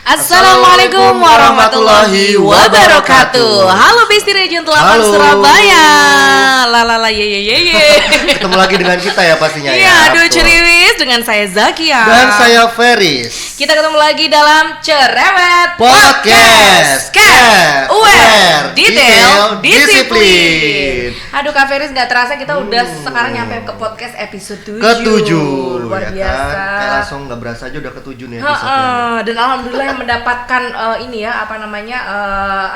Assalamualaikum warahmatullahi wabarakatuh. Halo Besti Region 8 Halo. Surabaya. Lalala ye. Ketemu lagi dengan kita ya pastinya ya. Iya, aduh Betul. ceriwis dengan saya Zakia. Dan saya Feris. Kita ketemu lagi dalam Cerewet Podcast. Aware, detail, disiplin. Aduh Kak Feris, nggak terasa kita udah sekarang nyampe ke podcast episode 7. Ketujuh, Luar ya biasa. kan? Kayak langsung nggak berasa aja udah ketujuh nih Heeh, episode-nya. dan alhamdulillah yang mendapatkan ini ya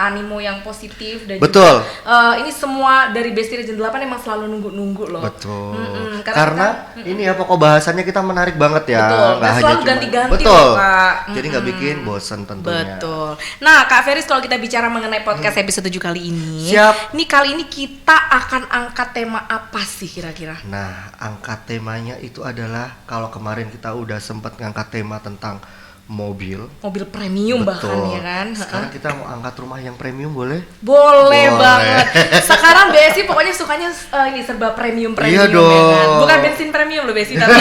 animo yang positif dan Betul. juga ini semua dari Besti Region 8 emang selalu nunggu loh. Betul. Karena ini ya pokok bahasannya kita menarik banget ya. Betul, Nggak dan hanya selalu cuma- ganti-ganti Betul. loh, Kak. Jadi nggak bikin bosan tentunya. Betul. Nah, Kak Feris, kalau kita bicara mengenai podcast episode 7 kali ini, Siap. Nih kali ini kita akan angkat tema apa sih kira-kira? Nah, angkat temanya itu adalah kalau kemarin kita udah sempat ngangkat tema tentang mobil. Mobil premium bahkan ya kan? Sekarang kita mau angkat rumah yang premium boleh? Boleh Boleh. banget. Sekarang BSI pokoknya sukanya ini serba premium Iya ya kan. dong. Bukan bensin premium loh BSI tapi.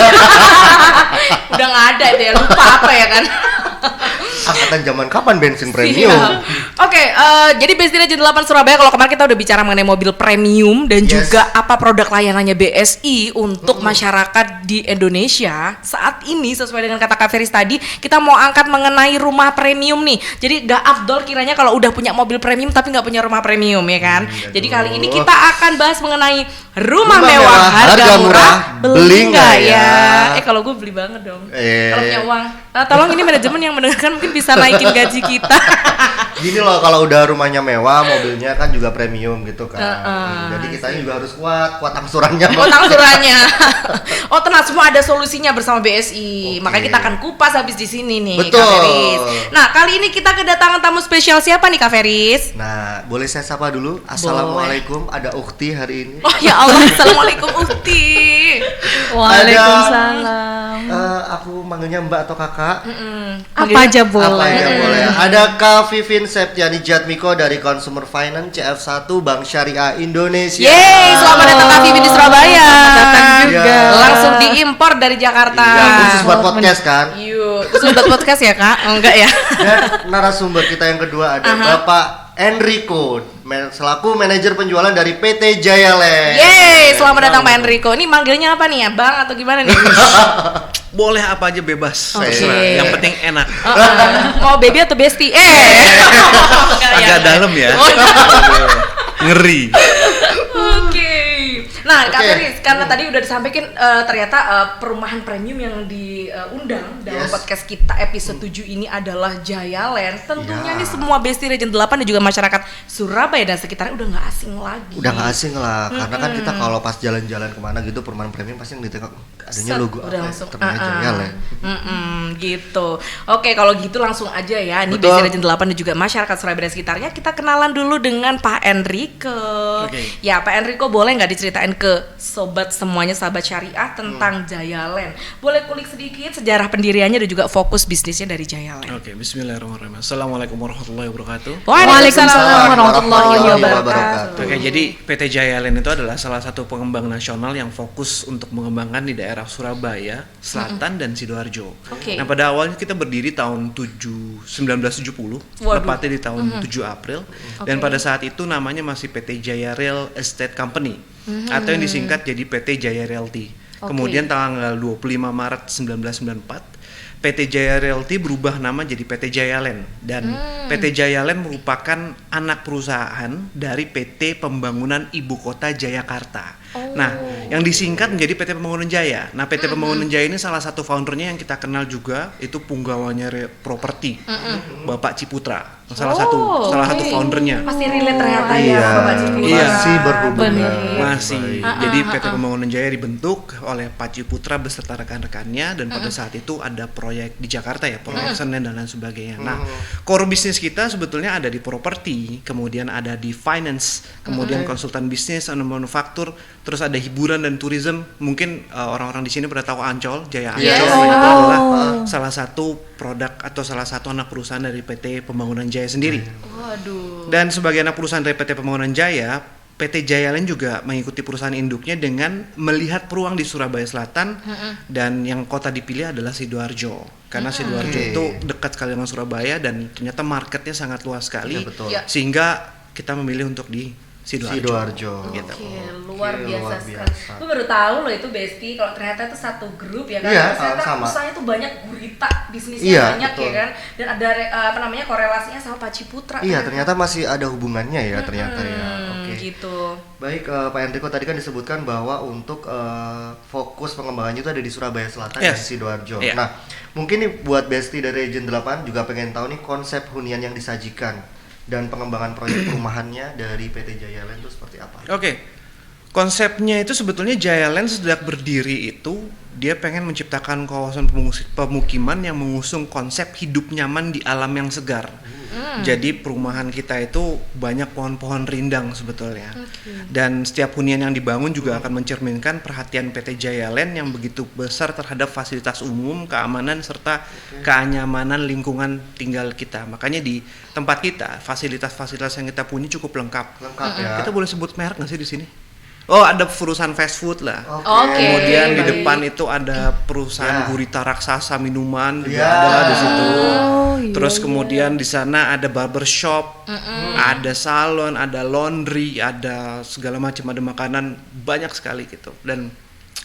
Udah nggak ada itu ya, lupa apa ya kan. Angkatan zaman kapan bensin premium? Siap. Oke, jadi Besti Region 8 Surabaya, kalau kemarin kita udah bicara mengenai mobil premium dan Yes. juga apa produk layanannya BSI untuk masyarakat di Indonesia. Saat ini sesuai dengan kata Kak Feris tadi, kita mau angkat mengenai rumah premium nih. Jadi gak afdol kiranya kalau udah punya mobil premium tapi nggak punya rumah premium ya kan. Jadi kali ini kita akan bahas mengenai rumah mewah harga murah, beli nggak ya? Kalau gue beli banget dong. Kalau punya uang. Tolong ini manajemen yang mendengarkan mungkin bisa naikin gaji kita. Gini loh, kalau udah rumahnya mewah, mobilnya kan juga premium gitu kan. Jadi kita juga harus kuat angsurannya. Kuat angsurannya. Oh tenang, semua ada solusinya bersama BSI. Oke. Makanya kita akan kupas habis di sini nih, Betul. Kak Feris. Nah kali ini kita kedatangan tamu spesial siapa nih Kak Feris? Nah, boleh saya sapa dulu? Assalamualaikum, ada Ukti hari ini. Oh ya Allah, assalamualaikum Ukti. Waalaikumsalam. Aku manggilnya Mbak atau Kakak? Apa aja boleh. Apa aja boleh. Ada Kak Vivin Septiani Jatmiko dari Consumer Finance CF1 Bank Syariah Indonesia. Yeay, selamat datang Kak Vivi di Surabaya. Selamat datang juga. Iya. Langsung diimpor dari Jakarta. Iya, khusus buat podcast kan. Yuk, khusus buat podcast ya Kak? Oh, enggak ya? Dan narasumber kita yang kedua ada Bapak Enrico selaku manajer penjualan dari PT Jaya Land. Yeay, selamat datang Pak Enrico. Ini manggilnya apa nih ya, Bang atau gimana nih? Boleh apa aja bebas. Oke. Terserah. Yang penting enak. Mau baby atau bestie? Agak dalam ya. Oh, Ngeri. Oke. Nah, Kak Oke. Feris, karena tadi udah disampaikan ternyata perumahan premium yang diundang dalam Yes. podcast kita episode 7 ini adalah Jaya Land. Tentunya Ya. nih semua Besti Region 8 dan juga masyarakat Surabaya dan sekitarnya udah nggak asing lagi. Udah gak asing lah, karena kan kita kalau pas jalan-jalan kemana gitu perumahan premium pasti yang ditengok adanya Set, logo udah apa langsung. ternyata Jaya Land. Gitu. Oke, kalau gitu langsung aja ya. Ini Betul. Besti Region 8 dan juga masyarakat Surabaya dan sekitarnya. Kita kenalan dulu dengan Pak Enrico. Oke. Ya, Pak Enrico boleh nggak diceritain ke sobat semuanya, sahabat syariah tentang Jaya Land? Boleh kulik sedikit sejarah pendiriannya dan juga fokus bisnisnya dari Jaya Land. Oke, bismillahirrahmanirrahim. Assalamualaikum warahmatullahi wabarakatuh. Waalaikumsalam warahmatullahi wabarakatuh. Oke, jadi PT Jaya Land itu adalah salah satu pengembang nasional yang fokus untuk mengembangkan di daerah Surabaya, Selatan dan Sidoarjo. Oke. Nah, pada awalnya kita berdiri tahun 1970, Waduh. tepatnya di tahun 7 April. Dan Oke. pada saat itu namanya masih PT Jaya Real Estate Company atau yang disingkat jadi PT Jaya Realty. Oke. Kemudian tanggal 25 Maret 1994 PT Jaya Realty berubah nama jadi PT Jaya Land dan PT Jaya Land merupakan anak perusahaan dari PT Pembangunan Ibu Kota Jayakarta. Nah, yang disingkat menjadi PT Pembangunan Jaya. Nah, PT Pembangunan Jaya ini salah satu foundernya yang kita kenal juga itu punggawanya properti, Bapak Ciputra. Salah satu oke. foundernya. Pasti relate ternyata Iya, ya Bapak Ciputra. Iya. masih berhubungan. Bener. Masih. Baik. Jadi PT Pembangunan Jaya dibentuk oleh Pak Ciputra beserta rekan-rekannya dan pada saat itu ada proyek di Jakarta ya, proyek Senen dan lain sebagainya. Nah, core bisnis kita sebetulnya ada di properti, kemudian ada di finance, kemudian konsultan bisnis, ada manufaktur, terus ada hiburan dan tourism. Mungkin orang-orang di sini pada tahu Ancol, Jaya Ancol. Yes. Nah, itu adalah salah satu produk atau salah satu anak perusahaan dari PT Pembangunan Jaya sendiri. Waduh. Dan sebagai anak perusahaan dari PT Pembangunan Jaya, PT Jaya Land juga mengikuti perusahaan induknya dengan melihat peluang di Surabaya Selatan dan yang kota dipilih adalah Sidoarjo karena Sidoarjo itu dekat sekali dengan Surabaya dan ternyata marketnya sangat luas sekali, Iya, betul. sehingga kita memilih untuk di Sidoarjo. Gitu. Oke, luar biasa luar sekali. biasa. Gue baru tahu loh itu Besti kalau ternyata itu satu grup ya kan. Iya, Ternyata sama. usahanya tuh banyak gurita, bisnisnya Iya, banyak betul. ya kan. Dan ada korelasinya sama Paciputra. Iya, ternyata masih ada hubungannya ya ternyata ya. Oke. Gitu. Baik, Pak Enrico tadi kan disebutkan bahwa untuk fokus pengembangannya itu ada di Surabaya Selatan dan Yes. Sidoarjo. Iya. Nah, mungkin nih buat Besti dari Region 8 juga pengen tahu nih konsep hunian yang disajikan dan pengembangan proyek perumahannya dari PT Jaya Land itu seperti apa? Oke. Konsepnya itu sebetulnya Jaya Land sejak berdiri itu dia pengen menciptakan kawasan pemukiman yang mengusung konsep hidup nyaman di alam yang segar. Jadi perumahan kita itu banyak pohon-pohon rindang sebetulnya. Dan setiap hunian yang dibangun juga akan mencerminkan perhatian PT Jaya Land yang begitu besar terhadap fasilitas umum, keamanan serta kenyamanan lingkungan tinggal kita. Makanya di tempat kita fasilitas-fasilitas yang kita punya cukup lengkap. Lengkap ya. Kita boleh sebut merek nggak sih di sini? Oh, ada perusahaan fast food lah. Oke. Kemudian di baik. depan itu ada perusahaan Ya. gurita raksasa minuman juga Ya. ada di situ. iya, Terus kemudian di sana ada barbershop, ada salon, ada laundry, ada segala macam, ada makanan banyak sekali gitu. Dan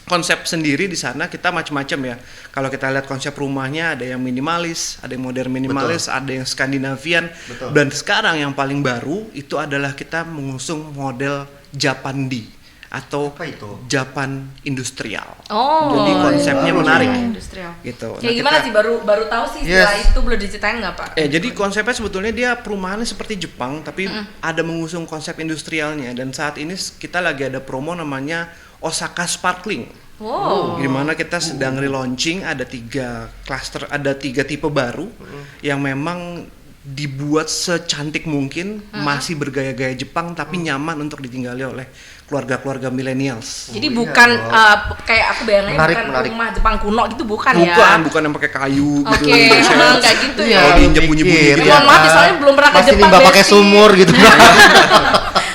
konsep sendiri di sana kita macam-macam ya. Kalau kita lihat konsep rumahnya ada yang minimalis, ada yang modern minimalis, ada yang Skandinavian. Betul. Dan sekarang yang paling baru itu adalah kita mengusung model Japandi atau Apa itu? Japan industrial. Oh. Jadi konsepnya baru menarik nih. Industrial. gitu. Kayak gimana sih baru tahu sih istilah Yes. itu, boleh diceritain nggak Pak? Jadi konsepnya sebetulnya dia perumahannya seperti Jepang tapi ada mengusung konsep industrialnya dan saat ini kita lagi ada promo namanya Osaka Sparkling. Wow. Di mana kita sedang relaunching ada 3 cluster, ada 3 tipe baru yang memang dibuat secantik mungkin, masih bergaya-gaya Jepang tapi nyaman untuk ditinggali oleh keluarga-keluarga millennials. Jadi iya bukan dong. kayak aku bayangin Menarik, bukan menarik. rumah Jepang kuno gitu, bukan Bukan ya? yang pakai kayu gitu. Oke, Biasanya kayak gitu ya. Kalau diinjek bunyi-bunyi Mikir, gitu. Mohon maaf ya, soalnya belum pernah ke Pasti Jepang, nimba pakai Besti. sumur gitu.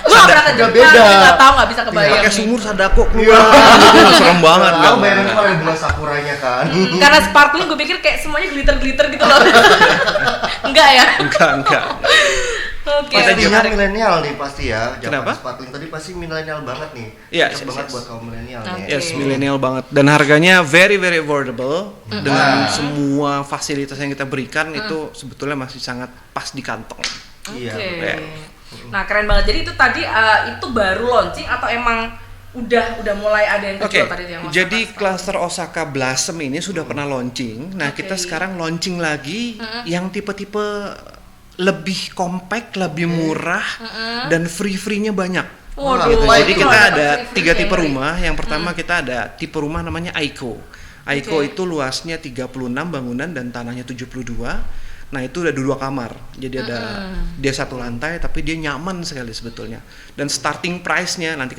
Lu nggak pernah ke Jepang, beda. jadi nggak tahu, nggak bisa kebayang. Pakai nih. sumur sadako keluar. Itu serem banget Tahu kan. bayangan itu ada bunga sakuranya kan. Karena sparkling gue pikir kayak semuanya glitter-glitter gitu loh. Enggak ya? Enggak. Oke. Pastinya menarik. milenial nih pasti ya. Japan Kenapa? Sparkling tadi pasti milenial banget nih. Iya, Cocok yes, banget yes. buat kaum milenial nih. Oke. Yes, milenial banget dan harganya very affordable dengan semua fasilitas yang kita berikan itu sebetulnya masih sangat pas di kantong. Oke. Iya. Nah, keren banget. Jadi itu tadi itu baru launching atau emang udah mulai ada yang Oke, kecil tadi yang Osaka jadi Sparkling? cluster Osaka Blossom ini sudah pernah launching. Nah, Oke. kita sekarang launching lagi yang tipe-tipe lebih compact, lebih murah dan free-nya banyak. Waduh, Gitu. itu Jadi kita ada free-free 3 tipe kayak rumah. Yang pertama kita ada tipe rumah namanya Aiko. Aiko Oke. itu luasnya 36 bangunan dan tanahnya 72. Nah, itu udah 2 kamar. Jadi ada dia 1 lantai tapi dia nyaman sekali sebetulnya. Dan starting price-nya nanti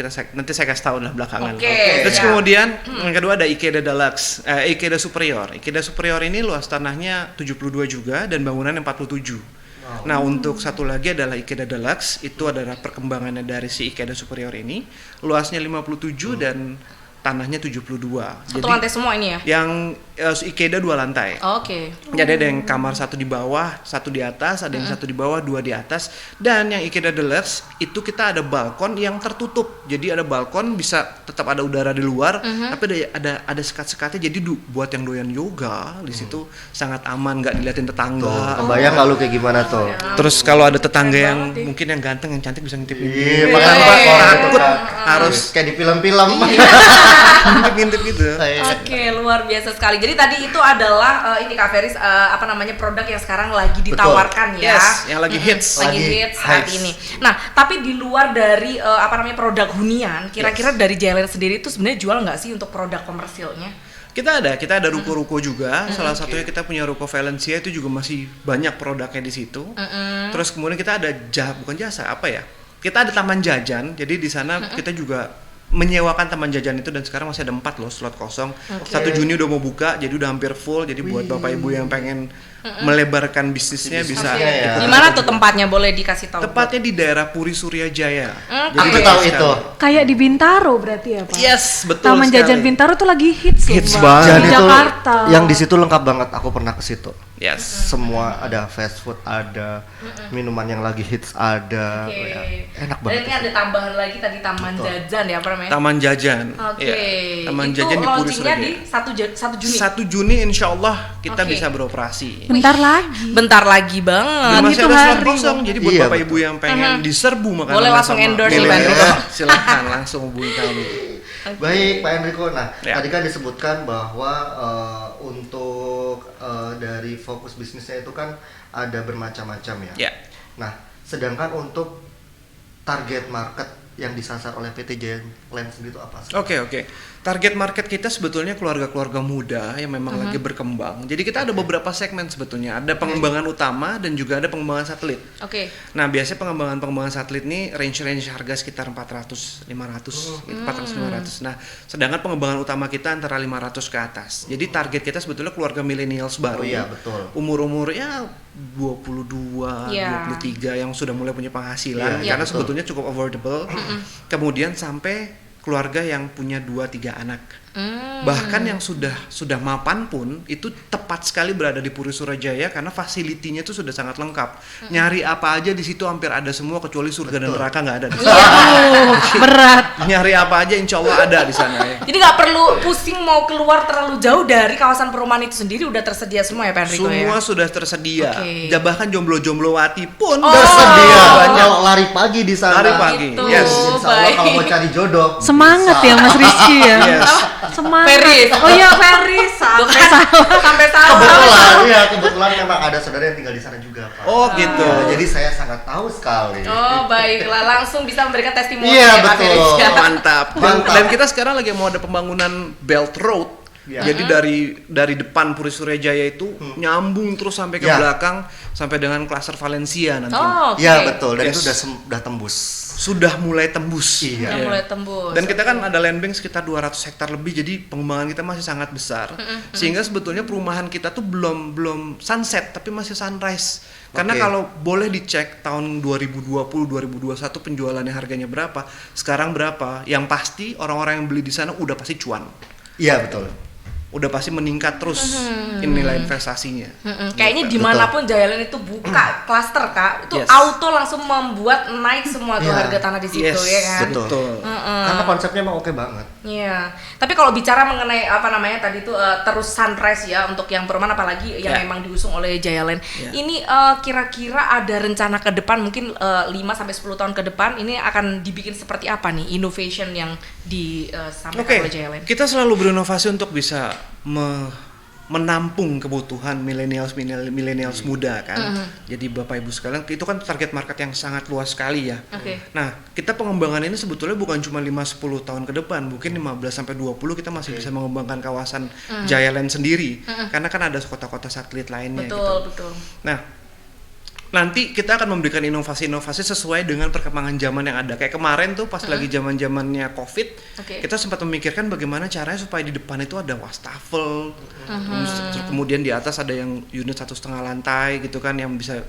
saya kasih tahu lah belakangan. Oke, Terus siap. kemudian yang kedua ada Ikeda Deluxe, Ikeda Superior. Ikeda Superior ini luas tanahnya 72 juga dan bangunannya 47. Nah, untuk satu lagi adalah Ikeda Deluxe, itu adalah perkembangannya dari si Ikeda Superior ini. Luasnya 57 dan tanahnya 72. Satu lantai semua ini ya? Yang Ikeda 2 lantai. Oke. Jadi ada yang kamar 1 di bawah, 1 di atas, ada yang 1 di bawah, 2 di atas. Dan yang Ikeda Deluxe itu kita ada balkon yang tertutup. Jadi ada balkon bisa tetap ada udara di luar, tapi ada sekat-sekatnya. Jadi buat yang doyan yoga di situ sangat aman, nggak diliatin tetangga. Kebayang nggak lu kayak gimana tuh? Terus kalau ada tetangga Keren yang banget nih. mungkin yang ganteng, yang cantik bisa ngintip Iya, ngintip makanya Pak, Iya. orang itu Takut kan harus kayak di film-film. ngintip gitu. Oke, luar biasa sekali. Jadi tadi itu adalah ini Kak Feris apa namanya produk yang sekarang lagi ditawarkan ya. Yes, yang lagi hits. Lagi Lagi hits saat hits. ini. Nah, tapi di luar dari apa namanya produk hunian, kira-kira dari Jaya Land sendiri itu sebenarnya jual nggak sih untuk produk komersilnya? Kita ada ruko-ruko juga. Salah satunya kita punya ruko Valencia, itu juga masih banyak produknya di situ. Terus kemudian kita ada bukan jasa apa ya? Kita ada taman jajan. Jadi di sana kita juga menyewakan taman jajan itu dan sekarang masih ada 4 loh slot kosong. 1 Juni udah mau buka, jadi udah hampir full. Jadi buat bapak ibu yang pengen melebarkan bisnisnya bisa. Bisnisnya ya. Di mana tuh tempatnya, boleh dikasih tahu? Tepatnya di daerah Puri Surya Jaya. Aku bagus tahu sekali. itu. Kayak di Bintaro berarti ya Pak? Yes, betul Taman sekali. Jajan Bintaro tuh lagi hits loh, Hits Pak. banget. Dan Di itu Jakarta. yang di situ lengkap banget. Aku pernah ke situ. Yes. Semua ada fast food, ada minuman yang lagi hits, ada Oke. ya, enak Dan banget. ini ada tambahan lagi tadi Taman Betul. Jajan ya, apa namanya? Taman Jajan. Oke. Ya, Taman Itu Jajan di Puri launchingnya Surya di Jaya. 1 Juni. 1 Juni insya Allah kita Oke. bisa beroperasi. Bentar lagi. Bentar lagi Dan banget. masih itu ada slot hari. kosong, jadi buat Iya, bapak betul. ibu yang pengen diserbu makanan Boleh langsung endorse nih, Pak Enrico. Silahkan langsung hubungi kami. Baik Pak Enrico, nah Ya. tadi kan disebutkan bahwa untuk dari fokus bisnisnya itu kan ada bermacam-macam ya. Ya. Nah, sedangkan untuk target market yang disasar oleh PT Jaya Land sendiri itu apa sih? Oke. Target market kita sebetulnya keluarga-keluarga muda yang memang lagi berkembang. Jadi kita ada beberapa segmen sebetulnya. Ada pengembangan utama dan juga ada pengembangan satelit. Oke. Nah, biasanya pengembangan satelit ini range harga sekitar 400, 500, gitu, 400, 500. Nah, sedangkan pengembangan utama kita antara 500 ke atas. Jadi target kita sebetulnya keluarga millennials baru. Oh iya, betul. Umur-umur ya 22, Iya. 23 yang sudah mulai punya penghasilan Iya, karena betul. sebetulnya cukup affordable. Kemudian sampai keluarga yang punya 2-3 anak. Bahkan yang sudah mapan pun itu tepat sekali berada di Puri Surajaya karena fasilitinya itu sudah sangat lengkap. Nyari apa aja di situ hampir ada semua kecuali surga dan Betul. neraka nggak ada di Iya. sana. Berat. Nyari apa aja insya Allah ada di sana ya. Jadi nggak perlu pusing mau keluar terlalu jauh dari kawasan perumahan itu sendiri, udah tersedia semua ya Pak Enrico Semua ya? sudah tersedia. Oke. Bahkan jomblo-jomblowati pun Tersedia. banyak. Kalau lari pagi di sana. Lari pagi. Gitu. Yes. Insya Allah Baik. kalau mau cari jodoh. Semangat bisa. ya Mas Rizky ya. Yes. Semangat. Ferry. Oh iya Ferry. Sampai Sampai salah. Kebetulan memang ada saudara yang tinggal di sana juga, Pak. Oh gitu. Ya, jadi saya sangat tahu sekali. Oh baiklah, langsung bisa memberikan testimoni Iya, ya Pak betul. Ferry. Mantap. Mantap. Dan kita sekarang lagi mau ada pembangunan Belt Road. Ya. Jadi dari depan Puri Surajaya itu nyambung terus sampai ke Ya. belakang sampai dengan klaster Valencia nanti. Oh, oke. Iya, betul. Dan Yes. itu udah tembus. Sudah mulai tembus. Iya. Udah mulai tembus. Dan kita kan ada land bank sekitar 200 hektar lebih, jadi pengembangan kita masih sangat besar. Sehingga sebetulnya perumahan kita tuh belum sunset tapi masih sunrise. Karena Oke. kalau boleh dicek tahun 2020 2021 penjualannya harganya berapa, sekarang berapa, yang pasti orang-orang yang beli di sana udah pasti cuan. Iya, betul. Udah pasti meningkat terus nilai investasinya. Kayaknya Gitu. dimanapun Jayaland itu buka klaster Kak, itu Yes. auto langsung membuat naik semua tuh Iya. harga tanah di situ Yes, ya kan. Betul. Karena konsepnya emang oke banget. Iya. Tapi kalau bicara mengenai apa namanya tadi tuh terus sunrise ya untuk yang perumahan apalagi yang Ya. memang diusung oleh Jayaland. Ya. Ini kira-kira ada rencana ke depan mungkin 5 sampai 10 tahun ke depan ini akan dibikin seperti apa nih innovation yang disampaikan Oke, oleh Jayaland? kita selalu berinovasi untuk bisa menampung kebutuhan millennials muda kan. Jadi Bapak Ibu sekalian, itu kan target market yang sangat luas sekali ya. Oke. Nah, kita pengembangan ini sebetulnya bukan cuma 5-10 tahun ke depan, mungkin 15 sampai 20 kita masih bisa mengembangkan kawasan Jayaland sendiri. Karena kan ada kota-kota satelit lainnya gitu. Betul. Nah, nanti kita akan memberikan inovasi-inovasi sesuai dengan perkembangan zaman yang ada. Kayak kemarin tuh pas lagi zaman-zamannya COVID, Oke. kita sempat memikirkan bagaimana caranya supaya di depan itu ada wastafel, terus kemudian di atas ada yang unit 1,5 lantai gitu kan yang bisa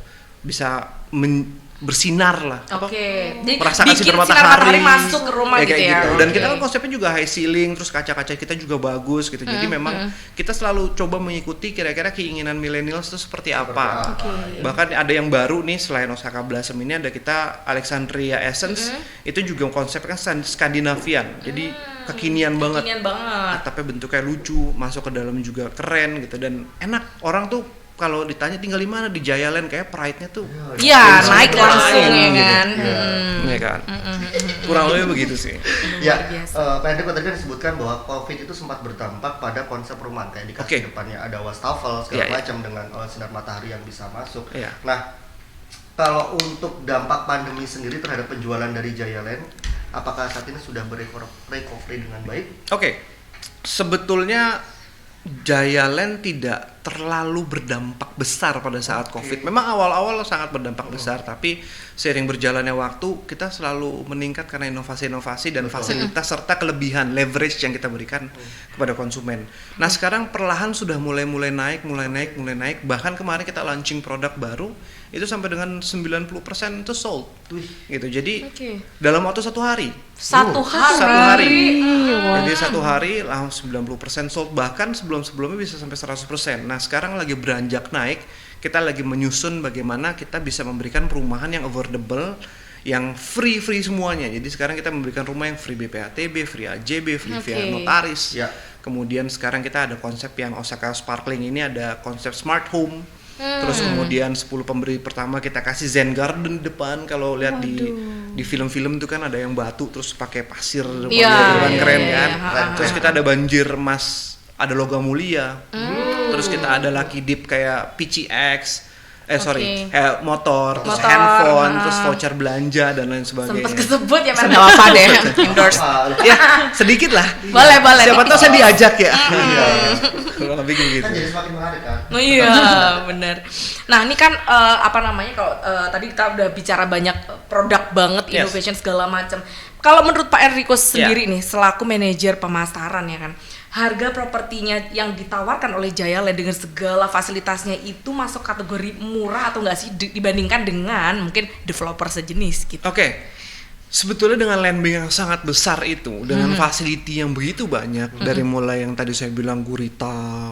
bersinar lah. Oke. Jadi Merasakan bikin sinar sinar matahari matahari masuk ke rumah kayak gitu ya. Dan Oke. kita kan konsepnya juga high ceiling, terus kaca-kaca kita juga bagus gitu. Jadi memang kita selalu coba mengikuti kira-kira keinginan millennials itu seperti apa. Bahkan ada yang baru nih selain Osaka Blossom ini ada kita Alexandria Essence. Itu juga konsepnya kan Skandinavian. Jadi kekinian banget. Kekinian banget. Atapnya bentuknya lucu, masuk ke dalam juga keren gitu dan enak. Orang tuh kalau ditanya tinggal di mana di Jayaland kayak pride-nya tuh Iya, Langsung naik langsung ya gitu. kan. Iya. ya kan. Kurang lebih begitu sih. Ya, Luar biasa. Pak Enrico tadi kan disebutkan bahwa COVID itu sempat berdampak pada konsep perumahan kayak di Oke. depannya ada wastafel segala Iya, iya. macam dengan sinar matahari yang bisa masuk. Iya. Nah, kalau untuk dampak pandemi sendiri terhadap penjualan dari Jayaland, apakah saat ini sudah recovery dengan baik? Oke, sebetulnya Jayaland tidak terlalu berdampak besar pada saat COVID. Memang awal-awal sangat berdampak besar, tapi seiring berjalannya waktu kita selalu meningkat karena inovasi-inovasi dan fasilitas serta kelebihan leverage yang kita berikan kepada konsumen. Nah sekarang perlahan sudah mulai naik. Bahkan kemarin kita launching produk baru itu sampai dengan 90% itu sold, gitu. Jadi dalam waktu satu hari. Satu hari. Wah. Jadi satu hari langsung 90% sold, bahkan sebelum-sebelumnya bisa sampai 100%. Nah sekarang lagi beranjak naik, kita lagi menyusun bagaimana kita bisa memberikan perumahan yang affordable, yang free semuanya. Jadi sekarang kita memberikan rumah yang free BPATB, free AJB, free via notaris. Ya. Kemudian sekarang kita ada konsep yang Osaka Sparkling ini, ada konsep smart home. Terus kemudian 10 pemberi pertama kita kasih Zen Garden di depan. Kalau lihat di film-film itu kan ada yang batu terus pakai pasir depan, keren kan. Terus kita ada banjir emas, ada logam mulia. Terus kita ada Lucky Dip kayak PCX. Motor, terus handphone, terus voucher belanja dan lain sebagainya. Sempet kesebut ya, nggak apa deh, endorse. Ya, sedikit lah. Boleh. Siapa tahu saya diajak ya. Kalau lebih gitu. Kan jadi semakin menarik kan. Oh iya, benar. Nah ini kan kalau tadi kita udah bicara banyak produk banget, innovation segala macam. Kalau menurut Pak Enrico sendiri nih, selaku manajer pemasaran ya kan, harga propertinya yang ditawarkan oleh Jaya Land dengan segala fasilitasnya itu masuk kategori murah atau enggak sih dibandingkan dengan mungkin developer sejenis gitu? Oke. Sebetulnya dengan land bank yang sangat besar itu, dengan facility yang begitu banyak, dari mulai yang tadi saya bilang gurita,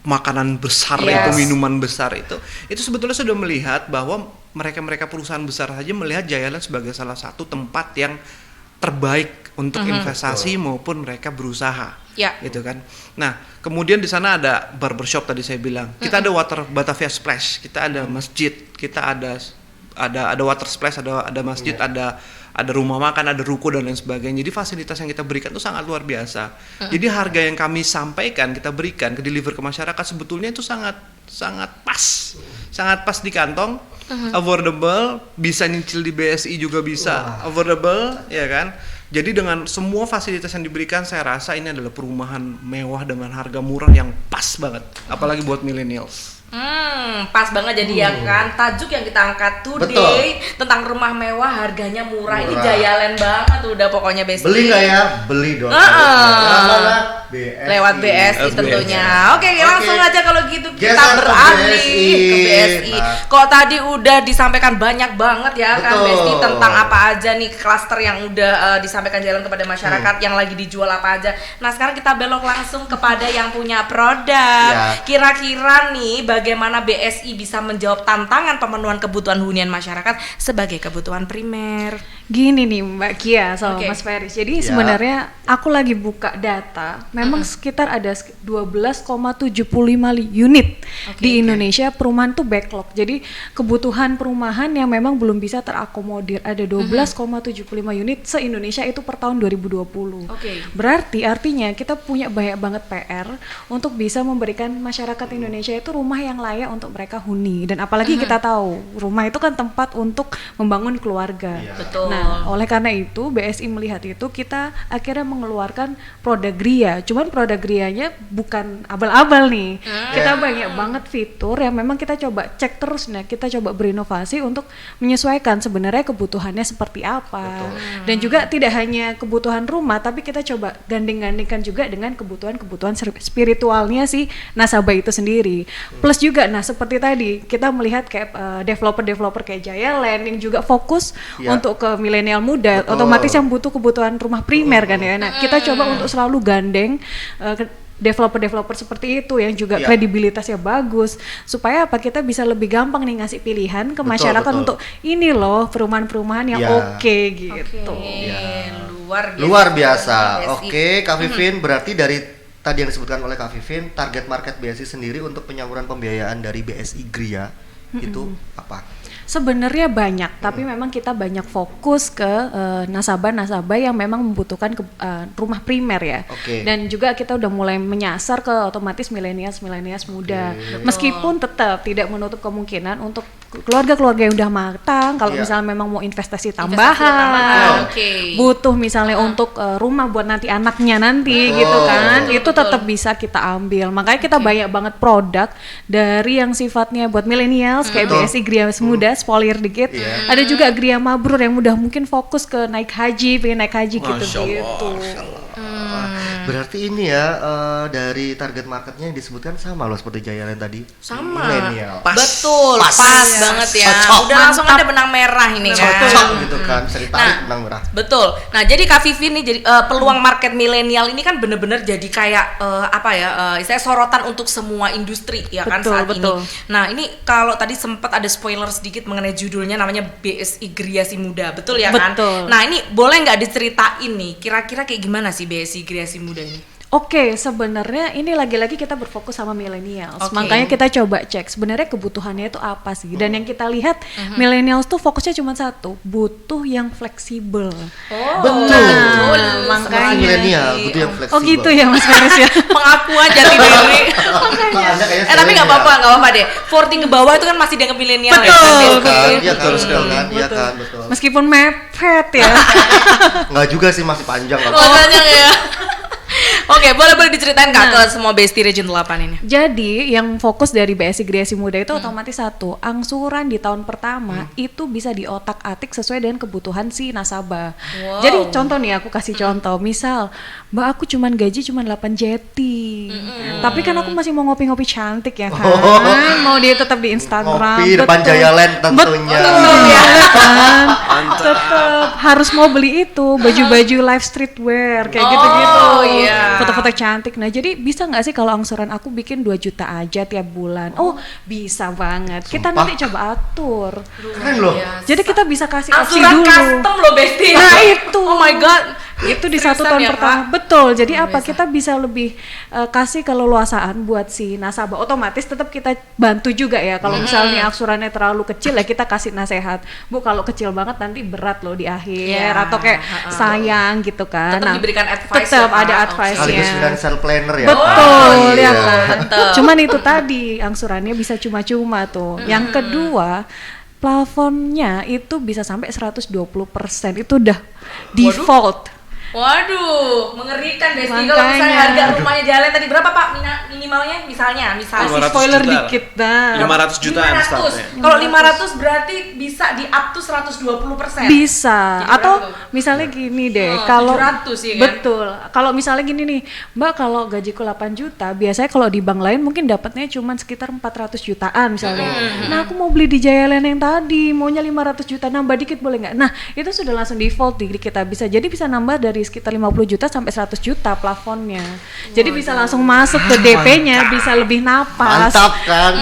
makanan besar itu, minuman besar itu sebetulnya sudah melihat bahwa mereka perusahaan besar saja melihat Jaya Land sebagai salah satu tempat yang terbaik untuk investasi maupun mereka berusaha, gitu kan. Nah, kemudian di sana ada barbershop tadi saya bilang, kita ada Batavia Splash, kita ada masjid, kita ada water splash, ada masjid, ada rumah makan, ada ruko dan lain sebagainya. Jadi fasilitas yang kita berikan itu sangat luar biasa. Jadi harga yang kami sampaikan, kita berikan, ke deliver ke masyarakat sebetulnya itu sangat pas di kantong, affordable, bisa nyicil di BSI juga bisa, affordable, ya kan. Jadi dengan semua fasilitas yang diberikan, saya rasa ini adalah perumahan mewah dengan harga murah yang pas banget, apalagi buat millennials. Pas banget jadi ya kan, tajuk yang kita angkat today tentang rumah mewah harganya murah. Ini Jaya Land banget udah pokoknya Besti. Beli nggak ya? Beli dong. Lewat BSI tentunya. Oke, langsung aja kalau gitu kita beralih ke BSI. Kok tadi udah disampaikan banyak banget ya kan Besti tentang apa aja nih klaster yang udah disampaikan Jaya Land kepada masyarakat, yang lagi dijual apa aja. Nah sekarang kita belok langsung kepada yang punya produk. Kira-kira nih bagaimana BSI bisa menjawab tantangan pemenuhan kebutuhan hunian masyarakat sebagai kebutuhan primer? Gini nih Mbak Kia sama Mas Feris. Jadi sebenarnya aku lagi buka data, memang sekitar ada 12,75 unit di Indonesia perumahan tuh backlog. Jadi kebutuhan perumahan yang memang belum bisa terakomodir ada 12,75 unit se-Indonesia itu per tahun 2020. Berarti artinya kita punya banyak banget PR untuk bisa memberikan masyarakat Indonesia itu rumah yang layak untuk mereka huni. Dan apalagi kita tahu rumah itu kan tempat untuk membangun keluarga. Betul. Nah, oleh karena itu BSI melihat itu, kita akhirnya mengeluarkan produk Gria. Cuman produk Grianya bukan abal-abal nih. Kita banyak banget fitur yang memang kita coba cek terus. Nah, kita coba berinovasi untuk menyesuaikan sebenarnya kebutuhannya seperti apa. Dan juga tidak hanya kebutuhan rumah, tapi kita coba gandeng-gandengkan juga dengan kebutuhan spiritualnya si nasabah itu sendiri. Plus juga, nah seperti tadi kita melihat kayak developer kayak Jaya Land yang juga fokus untuk ke milenial muda, otomatis yang butuh kebutuhan rumah primer kan ya. Nah kita coba untuk selalu gandeng developer seperti itu yang juga kredibilitasnya bagus, supaya apa, kita bisa lebih gampang nih ngasih pilihan ke masyarakat untuk ini loh perumahan-perumahan yang oke gitu. Luar biasa. Oke, Kak Vivin, berarti dari tadi yang disebutkan oleh Kak Vivin, target market BSI sendiri untuk penyaluran pembiayaan dari BSI Gria itu apa? Sebenarnya banyak, tapi memang kita banyak fokus ke nasabah-nasabah yang memang membutuhkan rumah primer ya. Dan juga kita udah mulai menyasar ke otomatis milenials muda. Meskipun tetap tidak menutup kemungkinan untuk keluarga-keluarga yang udah matang, kalau Iya. misalnya memang mau investasi tambahan, tambahan, oke. butuh misalnya untuk rumah buat nanti anaknya nanti Betul. gitu kan, Betul, itu betul. tetap bisa kita ambil. Makanya kita banyak banget produk dari yang sifatnya buat millennials kayak Betul. BSI Gria Muda, spoiler dikit. Iya. Ada juga Gria Mabrur yang udah mungkin fokus ke naik haji, pengen naik haji Masya gitu. Berarti ini ya dari target marketnya yang disebutkan sama loh seperti Jayaland tadi. Sama. Milenial. Pas. Betul, pas, banget ya. Cocok. Udah langsung ada benang merah ini kan. Cocok gitu kan, bisa ditarik Nah, benang merah. Betul. Nah, jadi Kak Vivi nih jadi peluang market milenial ini kan bener-bener jadi kayak istilahnya sorotan untuk semua industri ya kan Betul, saat betul. ini. Nah, ini kalau tadi sempat ada spoiler sedikit mengenai judulnya namanya BSI Griasi Muda, betul ya kan? Betul. Nah, ini boleh nggak diceritain nih kira-kira kayak gimana sih BSI Griasi Muda ini? Oke, sebenarnya ini lagi-lagi kita berfokus sama millennials. Oke. Makanya kita coba cek sebenarnya kebutuhannya itu apa sih. Dan yang kita lihat millennials tuh fokusnya cuma satu, butuh yang fleksibel. Oh, Betul. makanya. Seperti milenial, butuh yang fleksibel. Oh gitu ya Mas Faris ya. Pengakuan jati diri. Anda kayaknya Tapi nggak milenial. apa-apa deh. 40 ke bawah itu kan masih dianggap milenial ya. Betul, kan? Iya kan, betul, iya kan, betul betul sekali. kan, iya kan, betul. Meskipun mepet ya. Nggak juga sih, masih panjang lah. Makanya ya. Oke, boleh diceritain Kak ke semua Besti Region 8 ini. Jadi yang fokus dari BSI Griasi Muda itu otomatis satu, angsuran di tahun pertama itu bisa diotak-atik sesuai dengan kebutuhan si nasabah. Wow. Jadi contoh nih aku kasih contoh, misal Mbak aku cuman gaji cuman 8 jeti. Tapi kan aku masih mau ngopi-ngopi cantik ya kan. Mau dia tetap di Instagram. Ngopi depan betul. Jayaland tentunya. Betul ya kan. Tetap harus mau beli itu baju-baju live streetwear kayak gitu-gitu. Oh, iya. Foto-foto cantik. Nah, jadi bisa nggak sih kalau angsuran aku bikin 2 juta aja tiap bulan? Oh, bisa banget. Kita Sumpah. nanti coba atur. Keren loh. Jadi kita bisa kasih opsi Angsuran dulu. custom loh Besti. Nah, itu. Oh my god. Itu di Seriusan 1 tahun ya, pertama. Kak? Betul. Jadi Luar apa? biasa. Kita bisa lebih kasih keleluasaan buat si nasabah. Otomatis tetap kita bantu juga ya. Kalau misalnya angsurannya terlalu kecil ya kita kasih nasihat. Bu, kalau kecil banget nanti berat loh di akhir Iya. atau kayak sayang gitu kan. Tetap diberikan advice Tetap ya, ada Kak? advice-nya. Sekaligus financial planner ya. Betul, Oh, ya iya. kan. Mantap. Cuman itu tadi angsurannya bisa cuma-cuma tuh. Yang kedua, plafonnya itu bisa sampai 120%. Itu udah default. Waduh, mengerikan Besti. Kalau Makanya. misalnya harga rumahnya jalan tadi berapa Pak minimalnya? Misalnya. Kasih 500 spoiler juta lah. dikit dah. 500 jutaan 500. startnya. Kalau 500 berarti bisa di up to 120%. Bisa. Jadi Atau berapa? misalnya gini deh, Oh, kalau 700 ya kan? betul. Kalau misalnya gini nih, Mbak kalau gajiku 8 juta, biasanya kalau di bank lain mungkin dapatnya cuma sekitar 400 jutaan misalnya. Nah, aku mau beli di Jayaland yang tadi, maunya 500 juta, nambah dikit boleh nggak? Nah, itu sudah langsung default di kita bisa. Jadi bisa nambah dari sekitar 50 juta sampai 100 juta plafonnya. Jadi bisa langsung masuk ke DP-nya, bisa lebih napas. Mantap kan?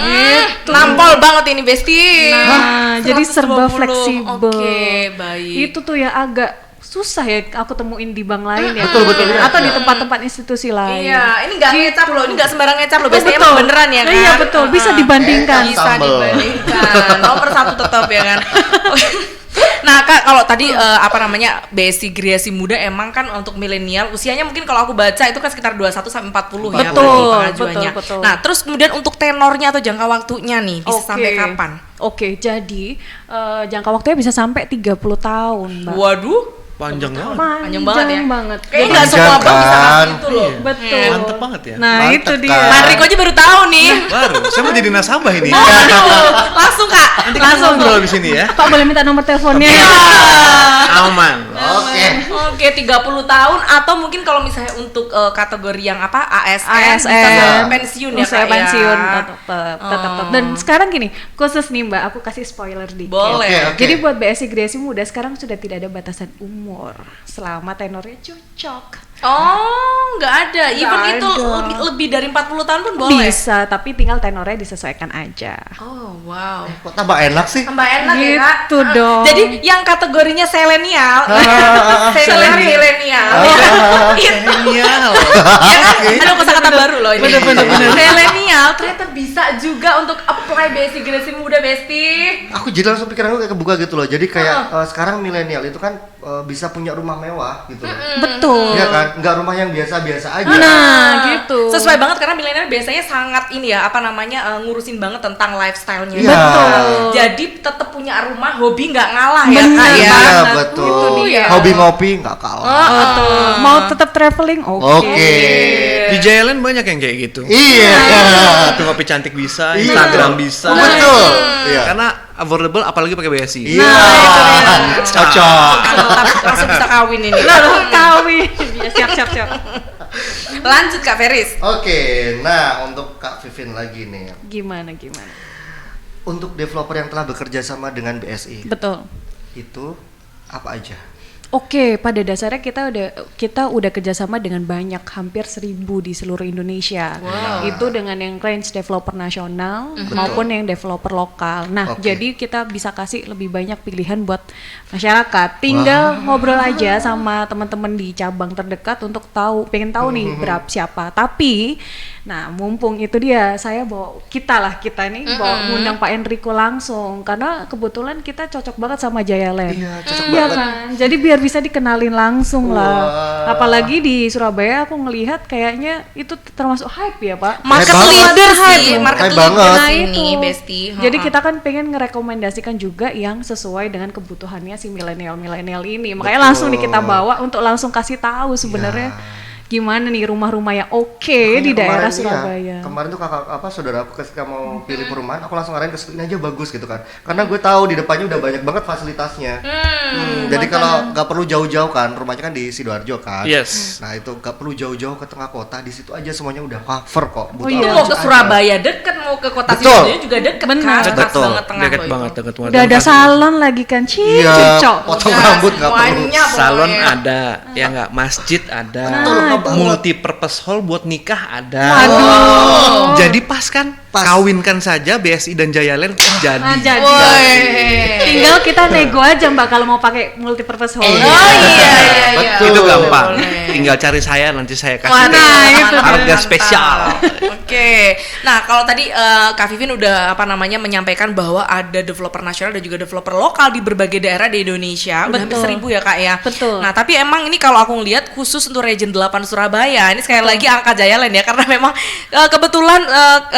Nampol banget ini Besti. Nah, jadi serba 120. fleksibel. Oke, baik. Itu tuh ya agak susah ya aku temuin di bank lain ya. Betul, betul, iya. Atau di tempat-tempat institusi lain. Iya, ini nggak ngecap loh, ini nggak sembarang ngecap loh, Oh, Besti emang beneran ya kan? Iya betul, bisa dibandingkan. Bisa Sambel. dibandingkan. Nomor 1 tetap ya kan. Nah Kak, kalau tadi BSI Griasi Muda emang kan untuk milenial usianya mungkin kalau aku baca itu kan sekitar 21 sampai 40 ya Betul, berarti pengajuannya. betul. Nah, terus kemudian untuk tenornya atau jangka waktunya nih bisa Oke. sampai kapan? Oke, jadi jangka waktunya bisa sampai 30 tahun, Mbak. Waduh, Panjang banget. panjang banget ya. banget. Kayaknya Jadi nggak semua panjang bank bisa kan? ngasih itu loh. Betul. Mantep banget ya. Nah, Mantep itu dia. kan? Pak Riko aja baru tahu nih. Baru, saya mau jadi nasabah ini. Aduh, langsung Kak. Nanti kita ngobrol di sini ya. Pak boleh minta nomor teleponnya? Aman. Oke. Oke, 30 tahun atau mungkin kalau misalnya untuk kategori yang apa ASN, bisa ASN, sampai pensiun ya saya Kak pensiun ya. tetap. Dan sekarang gini, khusus nih Mbak, aku kasih spoiler dikit. Boleh. Oke, oke. Jadi buat BSI Griasi Muda sekarang sudah tidak ada batasan umur selama tenornya cocok. Oh, nggak ada. Even Nggak itu ada. lebih dari 40 tahun pun boleh. Bisa, tapi tinggal tenornya disesuaikan aja. Oh, wow. Kok tambah enak sih? Tambah enak ya Kak. Gitu dong. Jadi yang kategorinya selenial, senior milenial. Genial. Ya kan? Ada kosakata baru loh ini. Bener. Selenial ternyata bisa juga untuk apply BSI Griasi Muda, Besti. Aku jadi langsung pikiran aku kayak kebuka gitu loh. Jadi kayak sekarang milenial itu kan bisa punya rumah mewah gitu loh. Betul. Iya kan? nggak rumah yang biasa-biasa aja. Nah, gitu. Sesuai banget karena milenial biasanya sangat ini ya, apa namanya, ngurusin banget tentang lifestyle-nya. Iya. Betul. Jadi tetap punya rumah, hobi nggak ngalah ya Bener Kak ya. Iya, banget. betul. Itu dia. Hobi ngopi nggak kalah. Betul. Mau tetap traveling, Oke. Di Giant banyak yang kayak gitu. Iya. Itu kopi cantik bisa, Iya. Instagram bisa. Betul. Iya. Karena affordable apalagi pakai BSI. Iya. Cocok. Langsung bisa kawin ini. Kawin. Ya, siap. Lanjut Kak Feris. Oke, nah untuk Kak Vivin lagi nih. Gimana? Untuk developer yang telah bekerja sama dengan BSI, Betul. itu apa aja? Oke, pada dasarnya kita udah kerjasama dengan banyak, hampir 1.000 di seluruh Indonesia. Wow. Itu dengan yang range developer nasional maupun yang developer lokal. Nah, Oke. jadi kita bisa kasih lebih banyak pilihan buat masyarakat. Tinggal ngobrol aja sama teman-teman di cabang terdekat untuk pengen tahu nih berapa siapa. Tapi, nah mumpung itu dia, saya kita nih bawa ngundang Pak Enrico langsung karena kebetulan kita cocok banget sama Giant. Iya, cocok Iya banget. kan, jadi biar bisa dikenalin langsung lah. Wah. Apalagi di Surabaya aku ngelihat kayaknya itu termasuk hype ya Pak. Market banget. leader Hype sih, loh. market Hype leader banget. Nah ini itu, Besti. jadi kita kan pengen ngerekomendasikan juga yang sesuai dengan kebutuhannya si milenial ini. Makanya Betul. langsung nih kita bawa untuk langsung kasih tahu sebenarnya gimana nih rumah-rumah yang oke di Makanya daerah kemarin, Surabaya. iya, kemarin tuh saudara aku ketika mau pilih perumahan, aku langsung arahin ke situ, ini aja bagus gitu kan. Karena gue tahu di depannya udah banyak banget fasilitasnya. Jadi kalau nggak perlu jauh-jauh kan, rumahnya kan di Sidoarjo kan. Yes. Nah itu nggak perlu jauh-jauh ke tengah kota, di situ aja semuanya udah cover kok. Oh Itu iya. mau ke Surabaya deket, mau ke kota Betul. Sidoarjo juga deket Bener. kan. Betul. Pas banget tengah Deket loh banget, itu. deket banget. Udah ada Dan salon lagi kan, Iya, cocok. potong Udah rambut nggak perlu. semuanya salon pokoknya. ada, ya nggak, masjid ada, Nah, multi purpose hall buat nikah ada. Aduh. Jadi pas kan, kawinkan saja BSI dan Giant jadi. Nah, jadi Woi. tinggal kita nego aja Mbak kalau mau pakai multipurpose hall. Iya. Oh iya. Betul. Itu gampang. Boleh. Tinggal cari saya, nanti saya kasih Wah, Nah, itu harga mantap. spesial. Oke. Nah, kalau tadi Kak Vivin udah menyampaikan bahwa ada developer nasional dan juga developer lokal di berbagai daerah di Indonesia. Udah hampir Betul. 1.000 ya Kak ya. Betul. Nah, tapi emang ini kalau aku ngeliat khusus untuk Region 8 Surabaya, ini sekali lagi angka Giant ya, karena memang kebetulan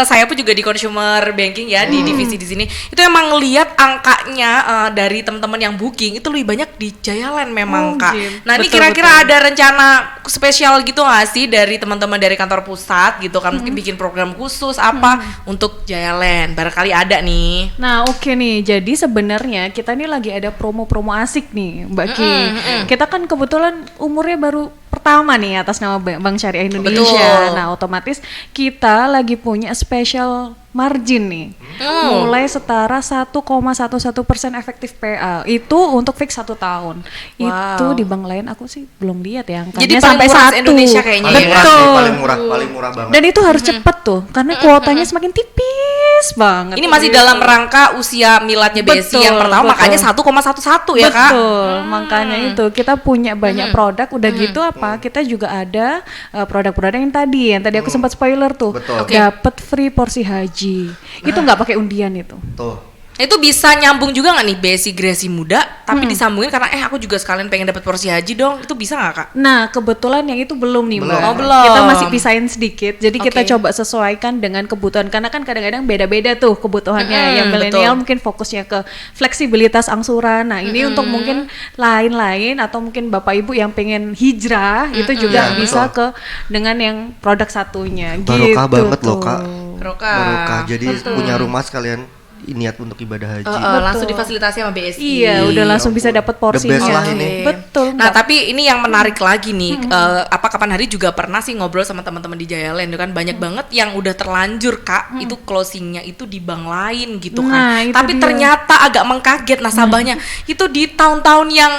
saya pun juga di consumer banking ya, di divisi di sini. Itu emang ngeliat angkanya dari teman-teman yang booking itu lebih banyak di Giant memang Oh, Kak. Jim. Nah, ini Betul, kira-kira betul. ada rencana spesial gitu nggak sih dari teman-teman dari kantor pusat gitu kan, mungkin bikin program khusus apa untuk Giant, barangkali ada nih. Nah oke nih, jadi sebenarnya kita nih lagi ada promo-promo asik nih Mbak Ki. Kita kan kebetulan umurnya baru pertama nih atas nama Bank Syariah Indonesia. Betul. Nah otomatis kita lagi punya special margin nih, mulai setara 1,11% efektif PA itu untuk fix 1 tahun. Wow. Itu di bank lain aku sih belum lihat ya angkanya Jadi paling sampai murah 1 se-Indonesia kayaknya ya. Paling murah sih, Betul. paling murah banget. Dan itu harus cepet tuh, karena kuotanya semakin tipis banget. Ini masih dalam rangka usia miladnya BSI yang Betul, pertama, betul. makanya 1,11 ya Kak. Betul, makanya itu kita punya banyak produk. Udah gitu apa? Kita juga ada produk-produk yang tadi aku sempat spoiler tuh. Betul. Oke. Dapat free porsi haji. Itu nggak pakai undian itu. Tuh. Itu bisa nyambung juga nggak nih BSI Generasi Muda, tapi disambungin karena aku juga sekalian pengen dapat porsi haji dong. Itu bisa nggak Kak? Nah, kebetulan yang itu belum nih, Belum. Mbak. Oh, belum. Kita masih pisahin sedikit. Jadi kita Oke. coba sesuaikan dengan kebutuhan karena kan kadang-kadang beda-beda tuh kebutuhannya. Yang milenial betul. mungkin fokusnya ke fleksibilitas angsuran. Nah, ini untuk mungkin lain-lain atau mungkin Bapak Ibu yang pengen hijrah itu juga Ya, bisa betul. ke dengan yang produk satunya. Barokah gitu banget loh tuh. Kak. Barokah. Barokah. Jadi punya rumah sekalian niat untuk ibadah haji. Langsung difasilitasi sama BSI. Iya, udah langsung bisa dapat porsinya. best lah ini. Betul. Nah, Mbak. tapi ini yang menarik lagi nih, kapan hari juga pernah sih ngobrol sama teman-teman di Giant itu kan banyak banget yang udah terlanjur Kak, itu closingnya itu di bank lain gitu Nah, kan. itu Tapi dia. ternyata agak mengkaget nasabahnya. Itu di tahun-tahun yang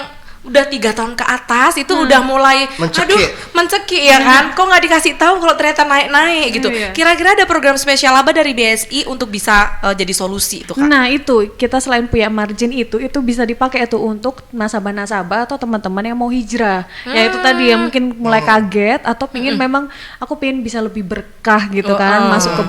udah 3 tahun ke atas itu udah mulai mencekik ya kan, kok nggak dikasih tahu kalau ternyata naik-naik gitu. Iya. Kira-kira ada program spesial apa dari BSI untuk bisa jadi solusi itu Kak? Nah itu kita selain punya margin itu bisa dipakai itu untuk nasabah-nasabah atau teman-teman yang mau hijrah. Ya itu tadi yang mungkin mulai kaget atau pingin memang aku pingin bisa lebih berkah gitu kan masuk ke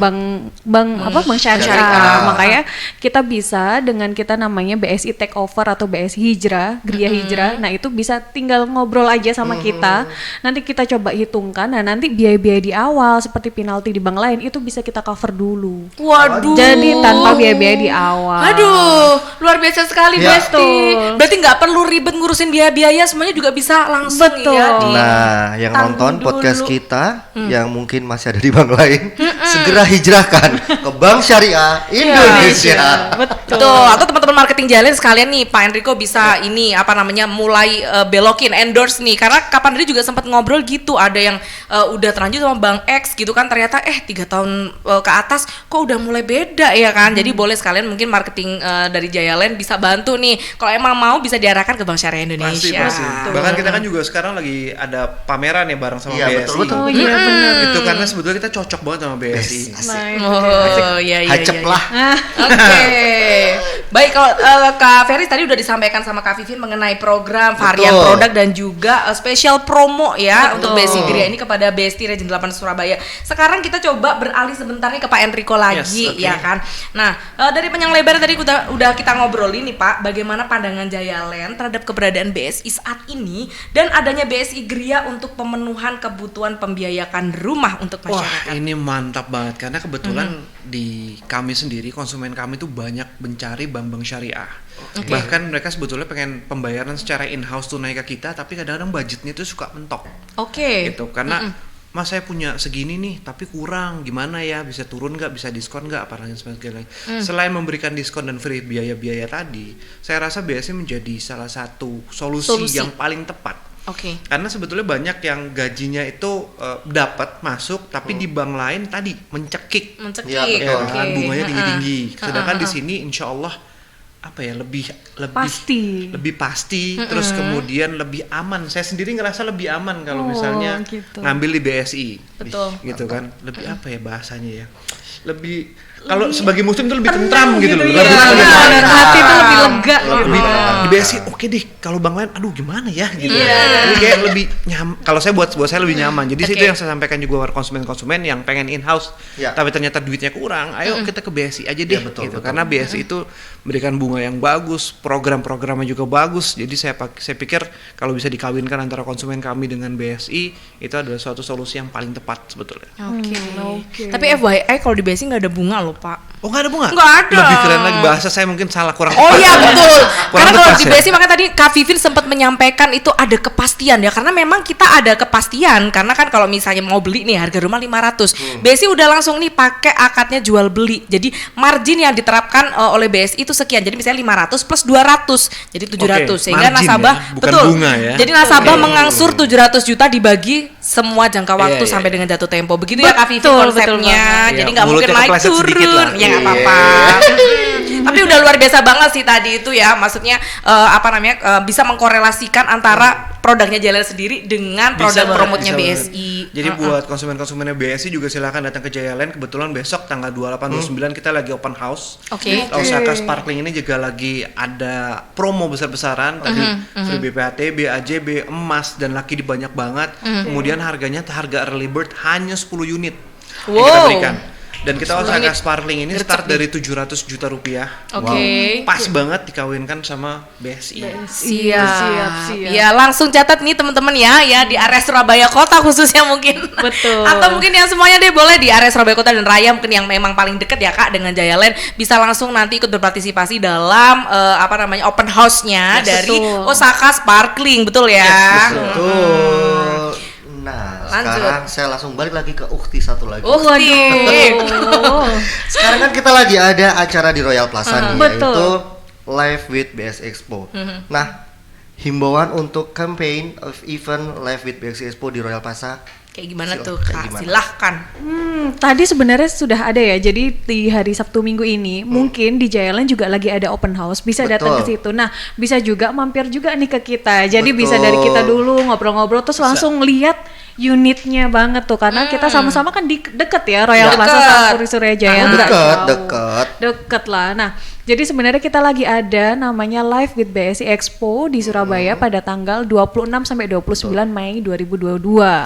bank syariah. Makanya kita bisa dengan kita namanya BSI Takeover atau BSI Hijrah, Gria Hijrah. Nah Nah itu bisa tinggal ngobrol aja sama kita. Nanti kita coba hitungkan. Nah nanti biaya-biaya di awal seperti penalti di bank lain itu bisa kita cover dulu. Waduh. Jadi tanpa biaya-biaya di awal. Aduh, luar biasa sekali Ya. Besti. Berarti nggak perlu ribet ngurusin biaya-biaya, semuanya juga bisa langsung Betul. ya di Nah, yang tanggung nonton podcast dulu. kita yang mungkin masih ada di bank lain, segera hijrahkan ke Bank Syariah Indonesia. Betul. Atau teman-teman marketing jalan sekalian nih Pak Enrico bisa ini apa namanya mulai belokin endorse nih, karena kapan tadi juga sempat ngobrol gitu, ada yang udah terlanjur sama Bank X gitu kan, ternyata 3 tahun ke atas kok udah mulai beda ya kan. Jadi boleh sekalian mungkin marketing dari Jayaland bisa bantu nih, kalau emang mau bisa diarahkan ke Bank Syariah Indonesia. Pasti. Bahkan kita kan juga sekarang lagi ada pameran ya bareng sama Iya, BSI. betul. Oh iya benar. Itu karena sebetulnya kita cocok banget sama BSI. Asik. Oh iya iya. Hacep iya. lah. Oke. Baik, kalau Kak Ferry tadi udah disampaikan sama Kak Vivin mengenai program, varian Betul. produk dan juga special promo ya Betul. untuk BSI Gria ini kepada Besti Region 8 Surabaya. Sekarang kita coba beralih sebentar nih ke Pak Enrico lagi Yes, okay. ya kan. Nah, dari panjang lebar tadi udah kita ngobrolin nih Pak, bagaimana pandangan Jayaland terhadap keberadaan BSI saat ini dan adanya BSI Gria untuk pemenuhan kebutuhan pembiayaan rumah untuk Wah, masyarakat. ini mantap banget karena kebetulan di kami sendiri konsumen kami tuh banyak mencari bank-bank syariah. Oke. Bahkan mereka sebetulnya pengen pembayaran secara in-house tunai ke kita, tapi kadang-kadang budgetnya tuh suka mentok. Oke. Gitu. Karena Mas saya punya segini nih, tapi kurang. Gimana ya? Bisa turun nggak? Bisa diskon nggak? Apa lain sebagainya. Selain memberikan diskon dan free biaya-biaya tadi, saya rasa BSI menjadi salah satu solusi yang paling tepat. Oke. Karena sebetulnya banyak yang gajinya itu dapat masuk, tapi di bank lain tadi mencekik, Mencekik. Ya, betul. ya Oke. kan, bunganya Heeh. tinggi-tinggi. Sedangkan di sini insya Allah apa ya lebih pasti, terus kemudian lebih aman. Saya sendiri ngerasa lebih aman kalau Oh, misalnya gitu. ngambil di BSI. Betul. Gitu kan, lebih apa ya bahasanya ya, lebih kalau sebagai muslim itu lebih tentram gitu loh, ya. lebih tenang. Dan hati itu lebih lega. Lebih di BSI oke deh, kalau bank lain aduh gimana ya gitu. Jadi kayak lebih kalau saya buat saya lebih nyaman. Jadi itu yang saya sampaikan juga buat konsumen-konsumen yang pengen in-house Ya. tapi ternyata duitnya kurang, ayo kita ke BSI aja deh Ya, betul, gitu. betul. Karena BSI itu memberikan bunga yang bagus, program-programnya juga bagus. Jadi saya pikir kalau bisa dikawinkan antara konsumen kami dengan BSI itu adalah suatu solusi yang paling tepat sebetulnya. Oke. Tapi FYI kalau di BSI nggak ada bunga loh Pak. Oh nggak ada bunga? Nggak ada. Lebih keren lagi, bahasa saya mungkin salah, kurang Oh tepat. iya betul. Kurang Karena kalau tepat di ya. BSI makanya tadi Kak Vivin sempat menyampaikan itu ada kepastian ya, karena memang kita ada kepastian karena kan kalau misalnya mau beli nih harga rumah 500. BSI udah langsung nih pakai akadnya jual beli. Jadi margin yang diterapkan oleh BSI itu sekian. Jadi misalnya 500 plus 200. Jadi 700 sehingga margin nasabah ya, bukan bunga ya. Jadi nasabah mengangsur 700 juta dibagi semua jangka waktu Iya, sampai iya. dengan jatuh tempo. Begitu ya Kak Vivin Betul, betul konsepnya. banget. Jadi Iya, nggak mungkin mulutnya naik kepleset sedikit turun. lah. Ya nggak Iya. apa-apa. Tapi udah luar biasa banget sih tadi itu ya, maksudnya bisa mengkorelasikan antara produknya Jayaland sendiri dengan Bisa produk banget, promotnya bisa banget. BSI. Jadi buat konsumen-konsumennya BSI juga silakan datang ke Jayaland. Kebetulan besok tanggal 28-29 kita lagi open house. Oke. Osaka Sparkling ini juga lagi ada promo besar-besaran. Tadi free BPAT, BAJB, emas dan laki banyak banget. Kemudian harganya harga early bird hanya 10 unit yang kita Wow. berikan. Dan kita 10 Osaka unit. Sparkling ini Gercep start nih. dari 700 juta rupiah. Oke. Pas banget dikawinkan sama BSI. Siap. Ya, langsung catat nih teman-teman ya di area Surabaya Kota khususnya mungkin. Betul. Atau mungkin yang semuanya deh boleh di area Surabaya Kota dan Raya mungkin yang memang paling deket ya Kak dengan Jayaland bisa langsung nanti ikut berpartisipasi dalam open house-nya Yes, dari betul. Osaka Sparkling, betul ya? Betul. Nah, Lanjut. sekarang saya langsung balik lagi ke Ukti satu lagi. Waduh. Sekarang kan kita lagi ada acara di Royal Plaza nih, Betul. yaitu Live with BS Expo. Nah, himbauan untuk campaign of event Live with BS Expo di Royal Plaza. Kayak gimana tuh Kayak Kak? gimana? Silahkan. Tadi sebenarnya sudah ada ya. Jadi di hari Sabtu Minggu ini mungkin di Jayaland juga lagi ada open house. Bisa datang ke Betul. situ. Nah, bisa juga mampir juga nih ke kita. Jadi Betul. bisa dari kita dulu ngobrol-ngobrol terus langsung lihat unitnya banget tuh, karena kita sama-sama kan deket ya, Royal Deket. Plaza sama Puri Suryajaya, nggak jauh. Deket Lah. Nah, jadi sebenarnya kita lagi ada namanya Live with BSI Expo di Surabaya pada tanggal 26 sampai 29 Mei 2022.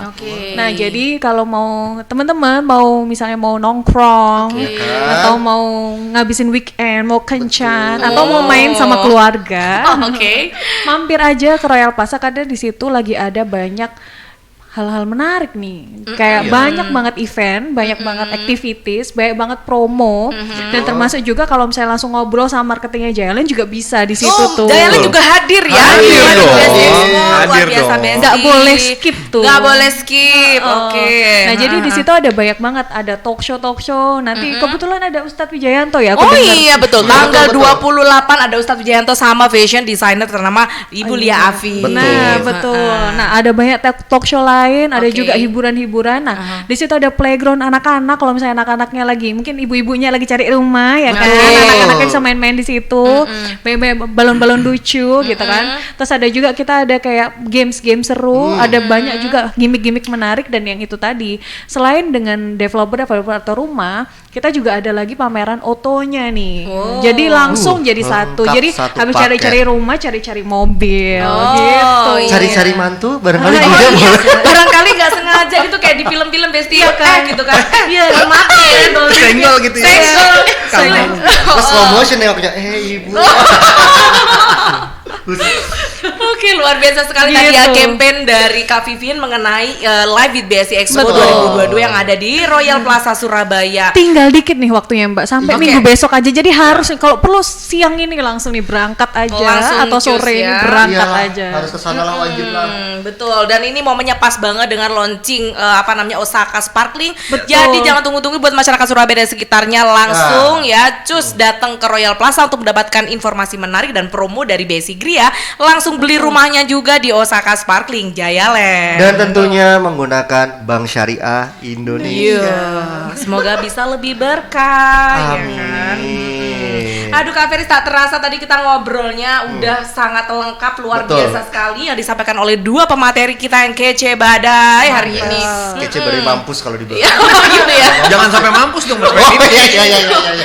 Oke. Nah, jadi kalau mau teman-teman mau misalnya mau nongkrong atau mau ngabisin weekend, mau kencan atau mau main sama keluarga, Oke. mampir aja ke Royal Plaza karena di situ lagi ada banyak hal-hal menarik nih, kayak banyak banget event, banyak banget activities, banyak banget promo, dan termasuk juga kalau misalnya langsung ngobrol sama marketingnya Jayalen juga bisa di situ tuh. Jayalen juga hadir ya. Hadir Di dong. BSI Expo, luar Hadir biasa dong. BSI. Nggak boleh skip tuh. Nggak boleh skip. Oke. Nah, jadi di situ ada banyak banget, ada talk show. Nanti kebetulan ada Ustadz Wijayanto ya. aku Oh dengar. iya betul, Betul, tanggal betul. 28 ada Ustadz Wijayanto sama fashion designer ternama Ibu Lia Afi. Betul. Nah, betul. Nah, ada banyak talk show lain, ada Oke. juga hiburan-hiburan. Nah, di situ ada playground anak-anak. Kalau misalnya anak-anaknya lagi, mungkin ibu-ibunya lagi cari rumah ya kan, anak-anaknya bisa main-main di situ, banyak balon-balon lucu gitu kan. Terus ada juga kita ada kayak games-game seru, ada banyak juga gimmick-gimmick menarik, dan yang itu tadi selain dengan developer atau rumah, kita juga ada lagi pameran otonya nih. Jadi langsung jadi satu. lengkap Jadi satu habis paket. cari-cari rumah, cari-cari mobil Oh, gitu. iya. Cari-cari mantu barangkali Oh, juga Iya, boleh. barangkali nggak sengaja gitu kayak di film-film Besti gitu kan. Iya, mati ya. Senggol gitu ya. Senggol. Pas slow motion nengoknya, ibu. Oke, luar biasa sekali tadi ya Gitu. campaign dari Kak Vivien mengenai Live with BSI Expo Betul. 2022 yang ada di Royal Plaza Surabaya. Tinggal dikit nih waktunya Mbak, sampai Oke. minggu besok aja. Jadi harus kalau perlu siang ini langsung nih berangkat aja, Langsung atau cus sore ini ya. berangkat Iyalah, aja. harus kesana lah, wajib lah. Betul, dan ini momennya pas banget dengan launching Osaka Sparkling. Betul. Jadi jangan tunggu-tunggu buat masyarakat Surabaya dan sekitarnya, langsung ya cus datang ke Royal Plaza untuk mendapatkan informasi menarik dan promo dari BSI Gria. Langsung beli rumahnya juga di Osaka Sparkling Jayalen. Dan tentunya menggunakan Bank Syariah Indonesia. Iya, semoga bisa lebih berkah ya kan. Amin. Aduh Kak Feris, tak terasa tadi kita ngobrolnya udah sangat lengkap, luar Betul. biasa sekali yang disampaikan oleh dua pemateri kita yang kece badai hari ini. Kece dari mampus kalau dibilang. Iya, gitu ya. Jangan sampai mampus dong Mas Oh Ferry. iya.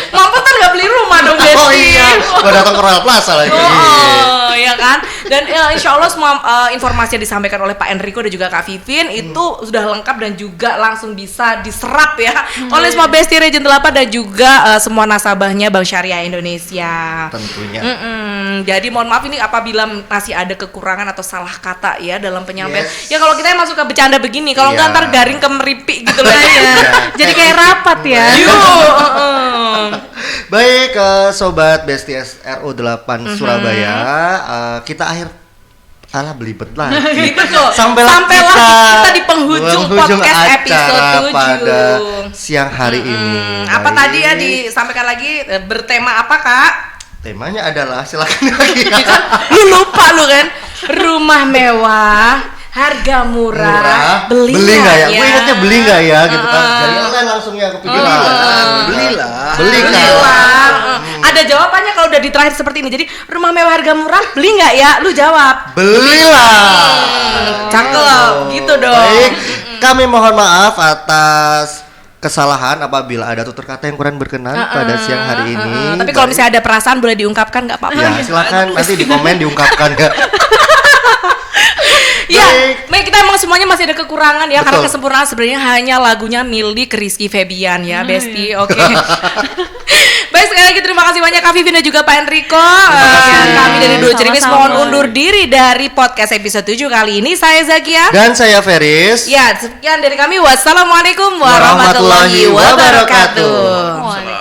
Mampus kan nggak beli rumah dong, Besti. Oh iya, gua datang ke Royal Plaza lagi. Oh, ya kan? Dan insya Allah semua informasi yang disampaikan oleh Pak Enrico dan juga Kak Vivien itu sudah lengkap dan juga langsung bisa diserap ya oleh semua Besti Region 8 dan juga semua nasabahnya Bank Syariah Indonesia. Tentunya. Jadi mohon maaf ini apabila masih ada kekurangan atau salah kata ya dalam penyampaian. Yes. Ya kalau kita emang suka bercanda begini, kalau Iya. nggak ntar garing ke meripik gitu loh. Jadi kayak rapat ya. Baik, sobat Besti SRO 8 Surabaya, kita belibet lagi. Belibet loh. Sampailah kita di penghujung podcast acara episode 7. pada siang hari ini. Apa Baik. tadi ya disampaikan lagi bertema apa Kak? Temanya adalah silakan lagi. Lu lupa lu kan? Rumah mewah, harga murah, beli nggak ya? ya? Gue ingatnya beli nggak ya gitu kan. Jadi kan langsung ya kepikiran. Belilah. Beli kan. Belilah. Ada jawabannya kalau udah di terakhir seperti ini. Jadi rumah mewah harga murah, beli nggak ya? Lu jawab. Belilah. Cakep, gitu dong. Baik, kami mohon maaf atas kesalahan apabila ada tutur kata yang kurang berkenan pada siang hari ini. Tapi kalau misalnya ada perasaan boleh diungkapkan nggak apa-apa. ya silakan nanti di komen diungkapkan ya. Ya, Baik. kita emang semuanya masih ada kekurangan ya, karena Betul. kesempurnaan sebenarnya hanya lagunya milik Rizky Febian ya, Besti. Oke. Baik, sekali lagi terima kasih banyak Kak Vivien dan juga Pak Enrico. Kami dari Duo Cerimis Sama-sama. mohon undur diri dari podcast episode 7 kali ini. Saya Zakia. Dan saya Feris. Ya, sekian dari kami. Wassalamualaikum warahmatullahi wabarakatuh. Waalaikumsalam.